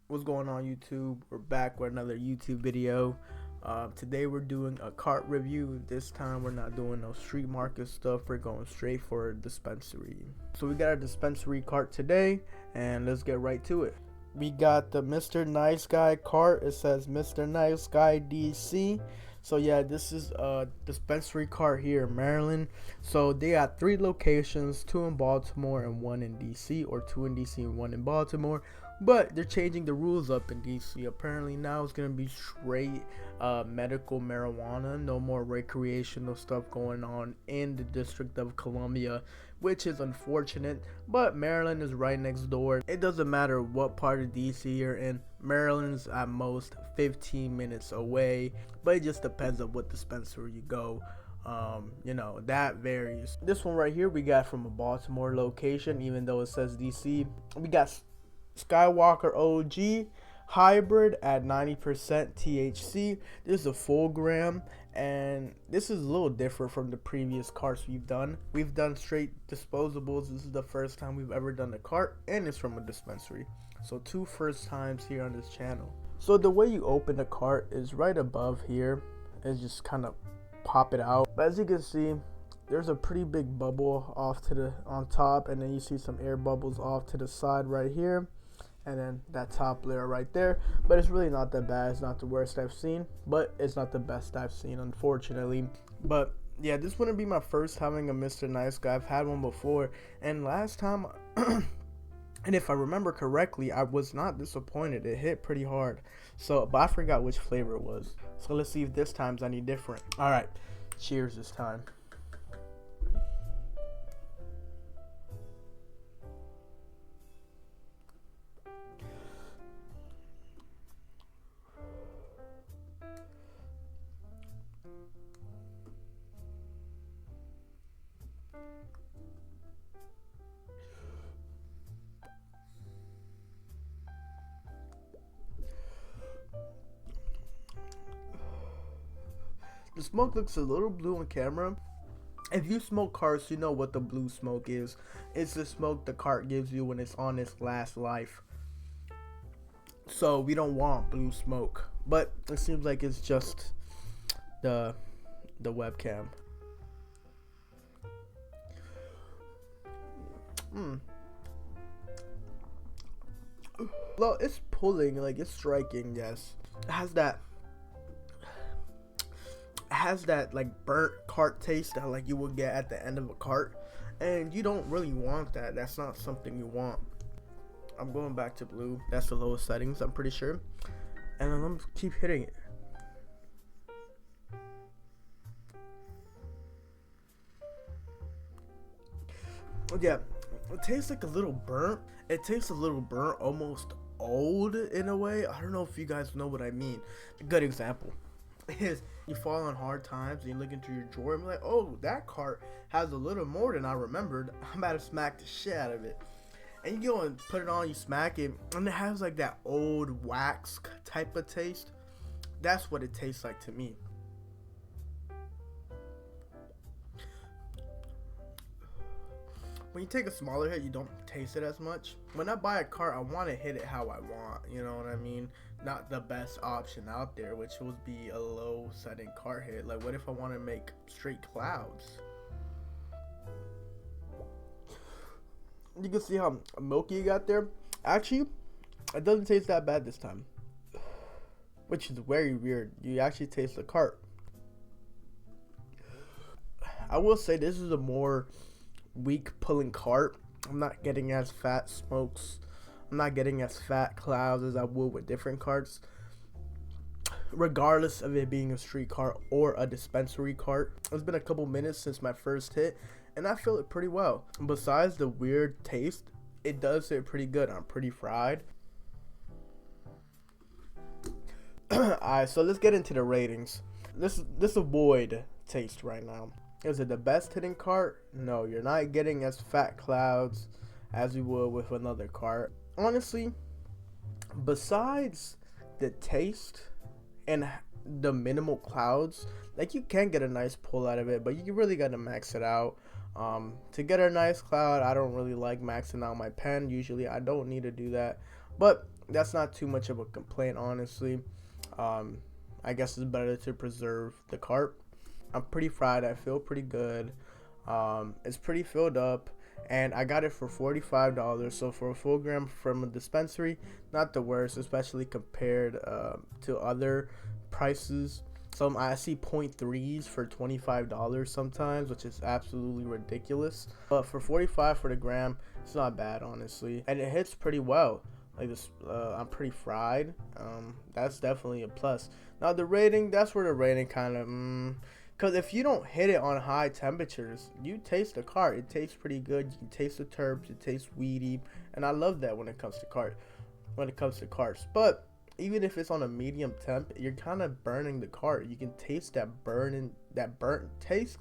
What's going on, YouTube? We're back with another YouTube video. Today we're doing a cart review. This time we're not doing no street market stuff. We're going straight for a dispensary. So we got a dispensary cart today, and let's get right to it. We got the Mr.NiceGuy cart. It says Mr.NiceGuy DC. So yeah, this is a dispensary cart here in Maryland. So they got 3 locations, 2 in Baltimore and 1 in DC, or 2 in DC and 1 in Baltimore. But they're changing the rules up in DC. Apparently now it's gonna be straight medical marijuana, no more recreational stuff going on in the District of Columbia, which is unfortunate. But Maryland is right next door. It doesn't matter what part of DC you're in. Maryland's at most 15 minutes away, but it just depends on what dispensary you go. That varies. This one right here we got from a Baltimore location, even though it says DC. We got Skywalker OG hybrid at 90% THC. This is a full gram, and this is a little different from the previous carts we've done. We've done straight disposables. This is the first time we've ever done a cart, and it's from a dispensary. So 2 first times here on this channel. So the way you open the cart is right above here. It's just kind of pop it out. But as you can see, there's a pretty big bubble off to the on top, and then you see some air bubbles off to the side right here. And then that top layer right there, but it's really not that bad. It's not the worst I've seen, but it's not the best I've seen, unfortunately. But yeah, this wouldn't be my first having a Mr.NiceGuy. I've had one before, and last time and if I remember correctly, I was not disappointed. It hit pretty hard. So, but I forgot which flavor it was. So let's see if this time's any different. All right, cheers this time. The smoke looks a little blue on camera. If you smoke carts, you know what the blue smoke is. It's the smoke the cart gives you when it's on its last life. So we don't want blue smoke. But it seems like it's just the webcam. Well, it's pulling, like it's striking, yes. It has that like burnt cart taste that like you would get at the end of a cart, and you don't really want that. That's not something you want. I'm going back to blue. That's the lowest settings, I'm pretty sure. And then I'm keep hitting it. Yeah, it tastes like a little burnt. It tastes a little burnt, almost old in a way. I don't know if you guys know what I mean. A good example is you fall on hard times and you look into your drawer and be like, oh, that cart has a little more than I remembered. I'm about to smack the shit out of it. And you go and put it on, you smack it, and it has like that old wax type of taste. That's what it tastes like to me. When you take a smaller hit, you don't taste it as much. When I buy a cart, I want to hit it how I want, you know what I mean? Not the best option out there, which would be a low setting cart hit. Like, what if I want to make straight clouds? You can see how milky you got there. Actually, it doesn't taste that bad this time, which is very weird. You actually taste the cart. I will say this is a more weak pulling cart. I'm not getting as fat smokes. I'm not getting as fat clouds as I would with different carts, regardless of it being a street cart or a dispensary cart. It's been a couple minutes since my first hit, and I feel it pretty well. Besides the weird taste, it does hit pretty good. I'm pretty fried. Alright, so let's get into the ratings. This avoid taste right now. Is it the best hitting cart? No, you're not getting as fat clouds as you would with another cart. Honestly, besides the taste and the minimal clouds, like, you can get a nice pull out of it, but you really got to max it out. To get a nice cloud, I don't really like maxing out my pen. Usually I don't need to do that, but that's not too much of a complaint, honestly. I guess it's better to preserve the cart. I'm pretty fried. I feel pretty good. It's pretty filled up, and I got it for $45. So for a full gram from a dispensary, not the worst, especially compared to other prices. Some I see 0.3s for $25 sometimes, which is absolutely ridiculous. But for 45 for the gram, it's not bad, honestly, and it hits pretty well. Like this, I'm pretty fried. That's definitely a plus. Now the rating, that's where the rating kind of, because if you don't hit it on high temperatures, you taste the cart. It tastes pretty good. You can taste the terps. It tastes weedy, and I love that when it comes to carts. But even if it's on a medium temp, you're kind of burning the cart. You can taste that burnt taste,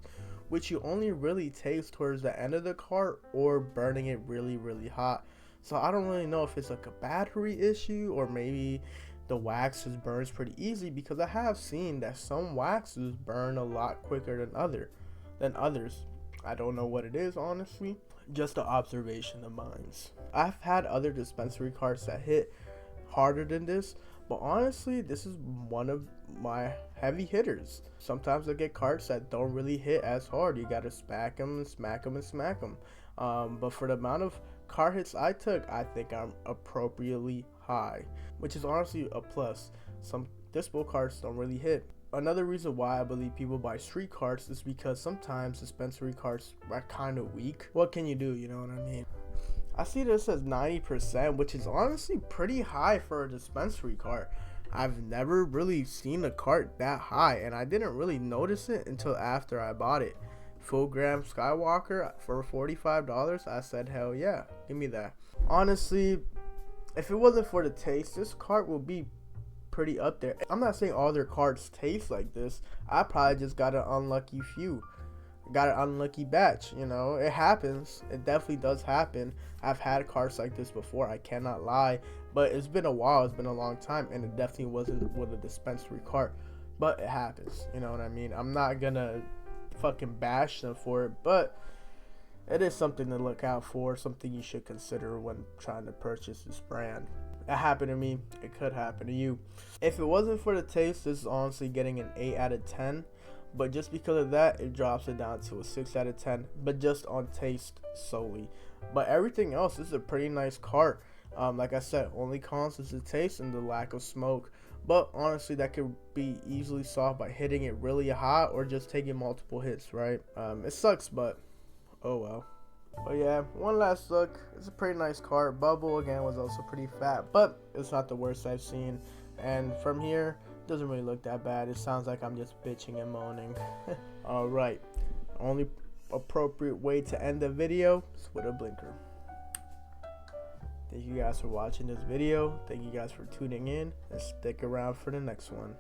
which you only really taste towards the end of the cart or burning it really, really hot. So I don't really know if it's like a battery issue or maybe the waxes burns pretty easy, because I have seen that some waxes burn a lot quicker than others. I don't know what it is, honestly. Just an observation of mine. I've had other dispensary carts that hit harder than this, but honestly, this is one of my heavy hitters. Sometimes I get carts that don't really hit as hard. You gotta smack them and smack them and smack them. But for the amount of cart hits I took, I think I'm appropriately high, which is honestly a plus. Some dispo carts don't really hit. Another reason why I believe people buy street carts is because sometimes dispensary carts are kind of weak. What can you do? You know what I mean? I see this as 90%, which is honestly pretty high for a dispensary cart. I've never really seen a cart that high, and I didn't really notice it until after I bought it. Full gram Skywalker for $45. I said, hell yeah, give me that. Honestly, if it wasn't for the taste, this cart will be pretty up there. I'm not saying all their carts taste like this. I probably just got an unlucky few. Got an unlucky batch, you know. It happens. It definitely does happen. I've had carts like this before, I cannot lie. But it's been a while, it's been a long time, and it definitely wasn't with a dispensary cart. But it happens, you know what I mean? I'm not gonna fucking bash them for it, but it is something to look out for, something you should consider when trying to purchase this brand. That happened to me. It could happen to you. If it wasn't for the taste, this is honestly getting an 8 out of 10. But just because of that, it drops it down to a 6 out of 10. But just on taste solely. But everything else, this is a pretty nice cart. Like I said, only cons is the taste and the lack of smoke. But honestly, that could be easily solved by hitting it really hot or just taking multiple hits, right? It sucks, but oh well. But yeah, one last look. It's a pretty nice cart. Bubble again was also pretty fat, but it's not the worst I've seen. And from here, it doesn't really look that bad. It sounds like I'm just bitching and moaning. Alright, only appropriate way to end the video is with a blinker. Thank you guys for watching this video. Thank you guys for tuning in, and stick around for the next one.